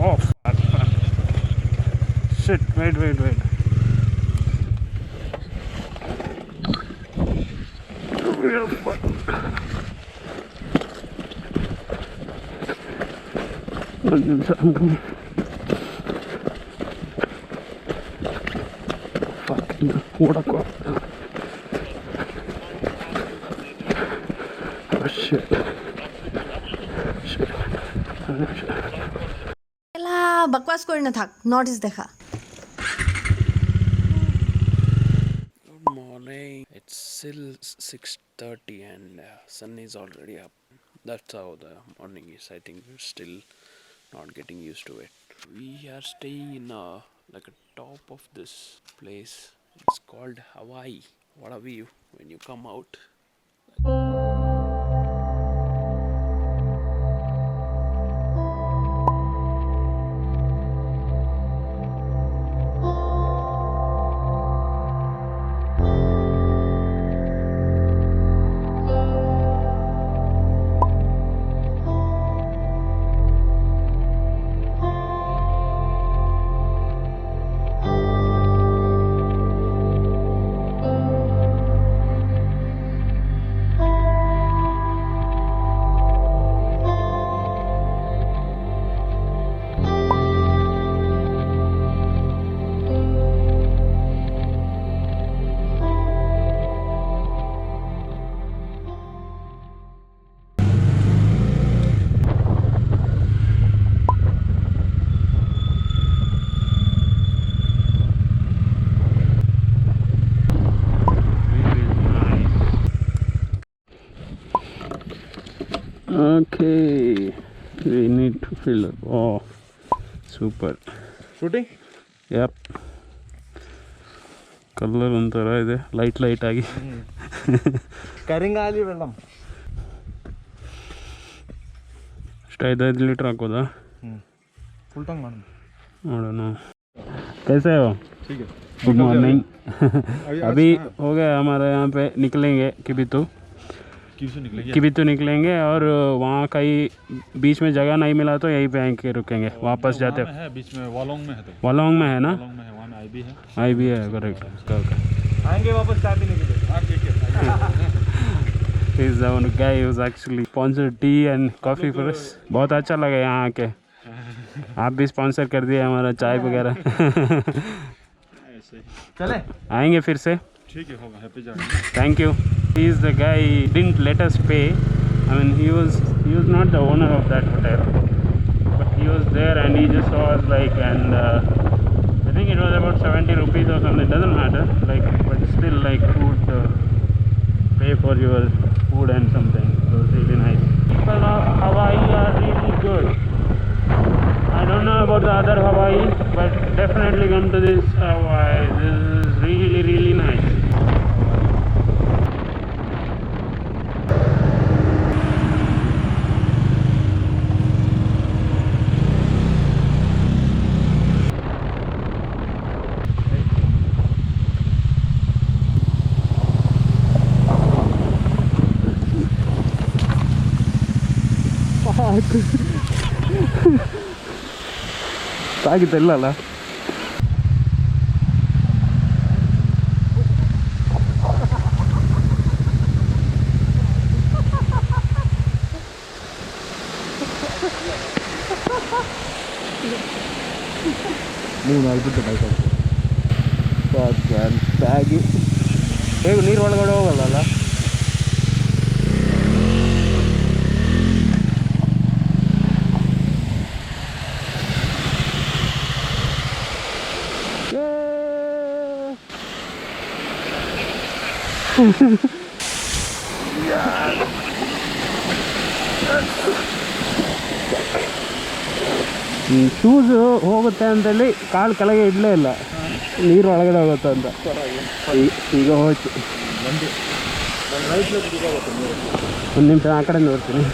Oh, fuck. Shit, wait. I'm coming. Fucking what a crap. Oh shit. एला बकवास करी न थाक नॉर्थ ईस्ट देखा Good morning. It's still 6:30 and sun is already up. That's how the morning is. I think we're still not getting used to it. We are staying in like a top of this place. It's called Hawaii. What a view when you come out. Okay, we need to fill up. Oh, super. Shooting? Yep. Color ಒಂಥರ ಇದೆ light ಆಗಿ ಕರಿಂಗಾಲಿ ವೆಳ್ಳಂ ಅಷ್ಟು 5 litre ಹಾಕೋದಾ full tongue ಮಾಡೋಣ कैसे हो ठीक है good morning अभी हो गया हमारे यहाँ पे निकलेंगे किबितु निकलेंगे और वहाँ कहीं बीच में जगह नहीं मिला तो यहीं पे आके रुकेंगे वापस जाते है बीच में वालोंग में है तो वालोंग में है ना वालोंग में है वहाँ में आई भी है करेक्ट आएंगे वापस चाय पीने के लिए हाँ ठीक है He's the one guy who's actually sponsored tea and coffee for us. बहुत अच्छा लगा यहाँ आके आप भी स्पॉन्सर कर दिए हमारा चाय वगैरह चले आएंगे फिर से ठीक है होगा happy journey Thank you. He is the guy didn't let us pay. I mean he was not the owner of that hotel, but he was there and he just saw us like and I think it was about 70 rupees or something. Doesn't matter like but still like food pay for your food and something. It was really nice. People of Hawaii are really good. I don't know about the other Hawaii, but definitely come to this Hawaii. This is really nice. ಸಾಗಿತ್ತಲ್ಲ ಸಾಗಿ ಹೇಗೆ ನೀರು ಒಳಗಡೆ ಹೋಗಲ್ಲ shoes ಹೋಗುತ್ತೆ ಅಂತೇಳಿ ಕಾಲು ಕೆಳಗೆ ಇಡಲೇ ಇಲ್ಲ ನೀರು ಒಳಗಡೆ ಹೋಗುತ್ತೆ ಅಂತ ಈಗ ಹೋಯ್ತು ಒಂದು ನಿಮಿಷ ಆ ಕಡೆ ನೋಡ್ತೀನಿ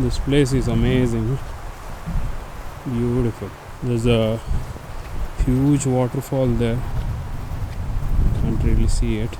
This place is amazing, beautiful. There's a huge waterfall there. Can't really see it.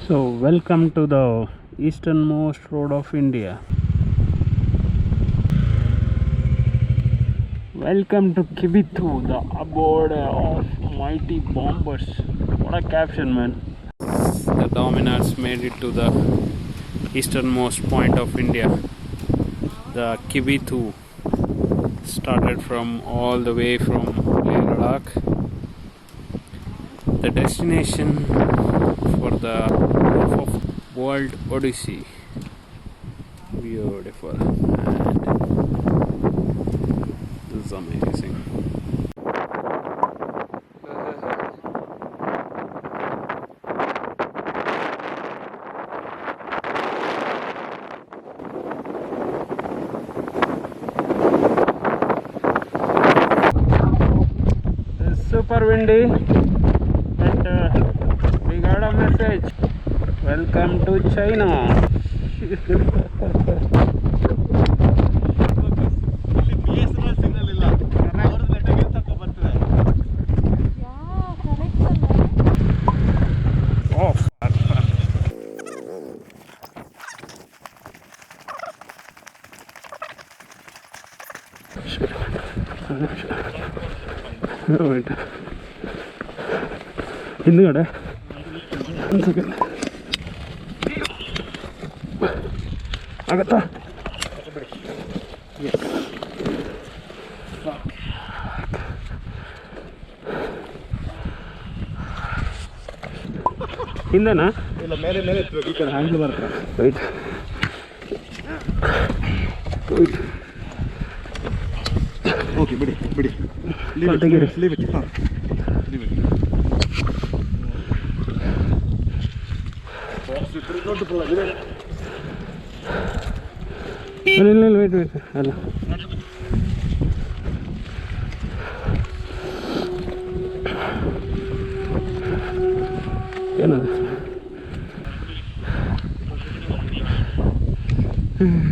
So welcome to the easternmost road of India. Welcome to Kibitu, the abode of mighty bombers. What a caption, man. The dominars made it to the easternmost point of India. The Kibitu started from all the way from Ladakh. The destination for the World Odyssey. Beautiful. And this is amazing. It's super windy, but we got a message. Welcome to China. Wait. ಹಿಂದುಗಡೆ ಒಂದು second ಆಗತ್ತಾ? ಹಿಂದೆನಾ? ಇಲ್ಲ, ಮೇಲೆ ಮೇಲೆ ಈ ಕಡೆ handle ಬರ್ತಾರೆ. Right right. Okay, ಬಿಡಿ ಬಿಡಿ, ತೆಗೀರಿ. Leave it. ಹಾಂ, ಲೀವ್ ಇಟ್. ಇಲ್ಲ ವೇಟ್ ವೇಟ್ ಅಲ್ಲ, ಏನದು?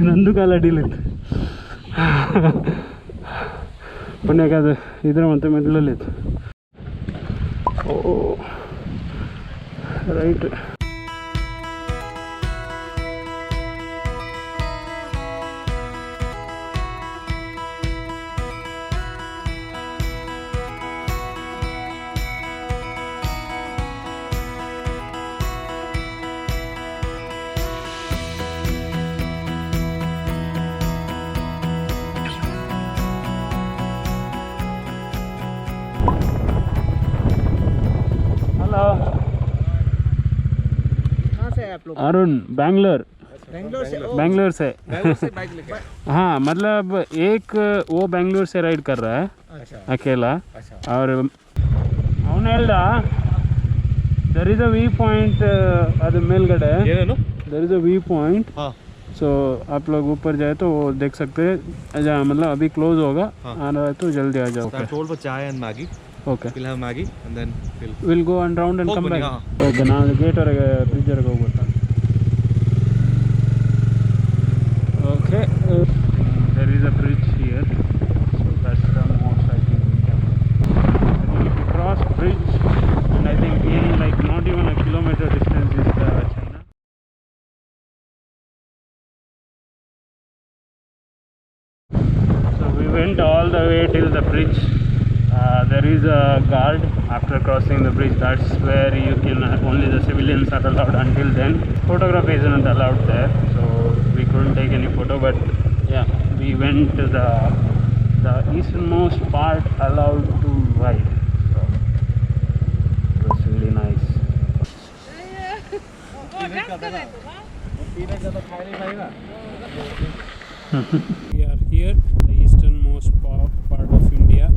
ನಂದು ಕಾಲ ಅಡಿಲಿತ್ತು. ಪುಣ್ಯಕ್ಕೆ ಅದು ಇದ್ರ ಮತ್ತೆ ಮಿಡ್ಲಲ್ಲಿತ್ತು. ಓ ರೈಟ್. अरुण बैंगलोर से हाँ, मतलब एक वो बैंगलोर से राइड कर रहा है अकेला. और there is a view point ಅದು ಮೇಲ್ಗಡೆ ಏನೇನು there is a view point. So आप लोग ऊपर जाए तो वो देख सकते हैं. मतलब अभी क्लोज होगा, आना है तो जल्दी आ जाओ. told for chai and Maggi. Okay, we'll have Maggi and then we'll go and round and come back. Okay, ನಾನು ಗೇಟ್ ವರೆಗೆ ಬ್ರಿಡ್ಜ್ ವರೆಗೆ ಹೋಗ್ಬಿಡ್ತಾನೆ. the way till the bridge. There is a guard after crossing the bridge. That's where you can only the civilians are allowed until then. Photography isn't allowed there, so we couldn't take any photo. But yeah, we went to the easternmost part allowed to ride. So it was really nice. We are here, the easternmost part of India.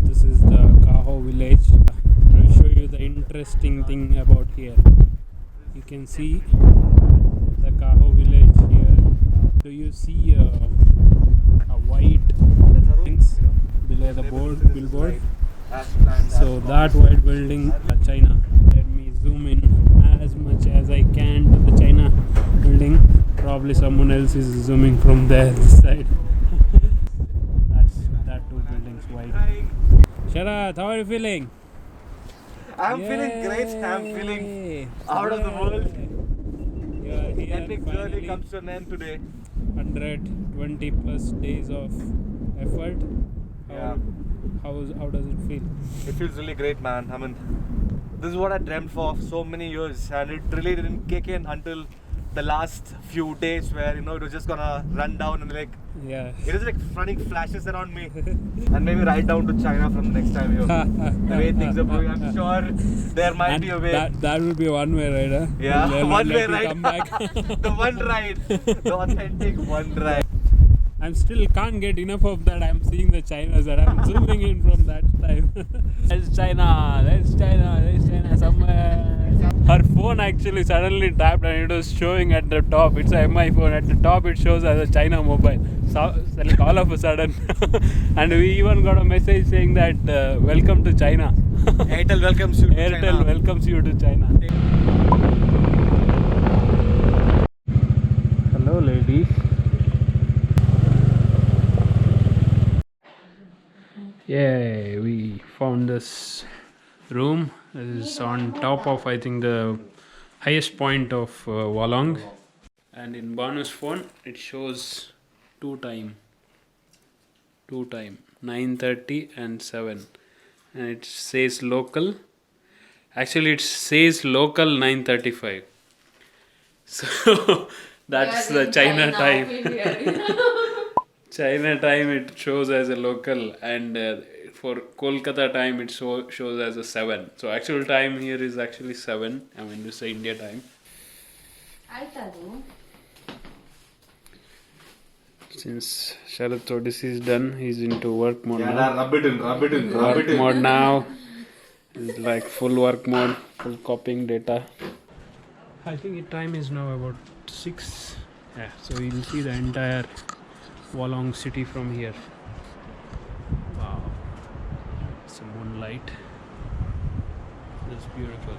This is the Kaho village. I'll show you the interesting thing about here. You can see the Kaho village here. Do you see a white things below the billboard? So that white building, China. Let me zoom in as much as I can to the China building. Probably someone else is zooming from there, this side. That two buildings white. Sarath, how are you feeling? I'm feeling great. I'm feeling out of the world. You are here Epic journey comes to an end today. 120 plus days of effort. How does it feel? It feels really great, man. I mean, this is what I dreamt for so many years, and it really didn't kick in until the last few days, where it was just gonna run down and it is like running flashes around me, and maybe right down to China from the next time. The way things are going, I'm sure there might be a way. That would be one way ride, huh? Yeah, one way ride. Come back. The one ride, the authentic one ride. I'm still can't get enough of that. I'm seeing the Chinas and I'm zooming in from that time. There's China somewhere. Her phone actually suddenly tapped and it was showing at the top. It's a MI phone. At the top it shows as a China mobile. So like all of a sudden. And we even got a message saying that welcome to China. Airtel welcomes you to China. Airtel welcomes you to China. Hello ladies. Yeah, we found this room. This is on top of, I think, the highest point of Walong. And in Banu's phone, it shows two time, 9:30 and 7. And it says local. Actually, it says local 9:35. So that's the China time. China time it shows as a local, and for Kolkata time it shows as a 7. So actual time here is actually 7. I mean, this is India time. Since Sarath Odyssey is done, he's into work mode now. Rub it in. Work mode now. It's like full work mode, full copying data. I think the time is now about 6. Yeah, so you'll see the entire Walong city from here. Wow, some moonlight. That's beautiful.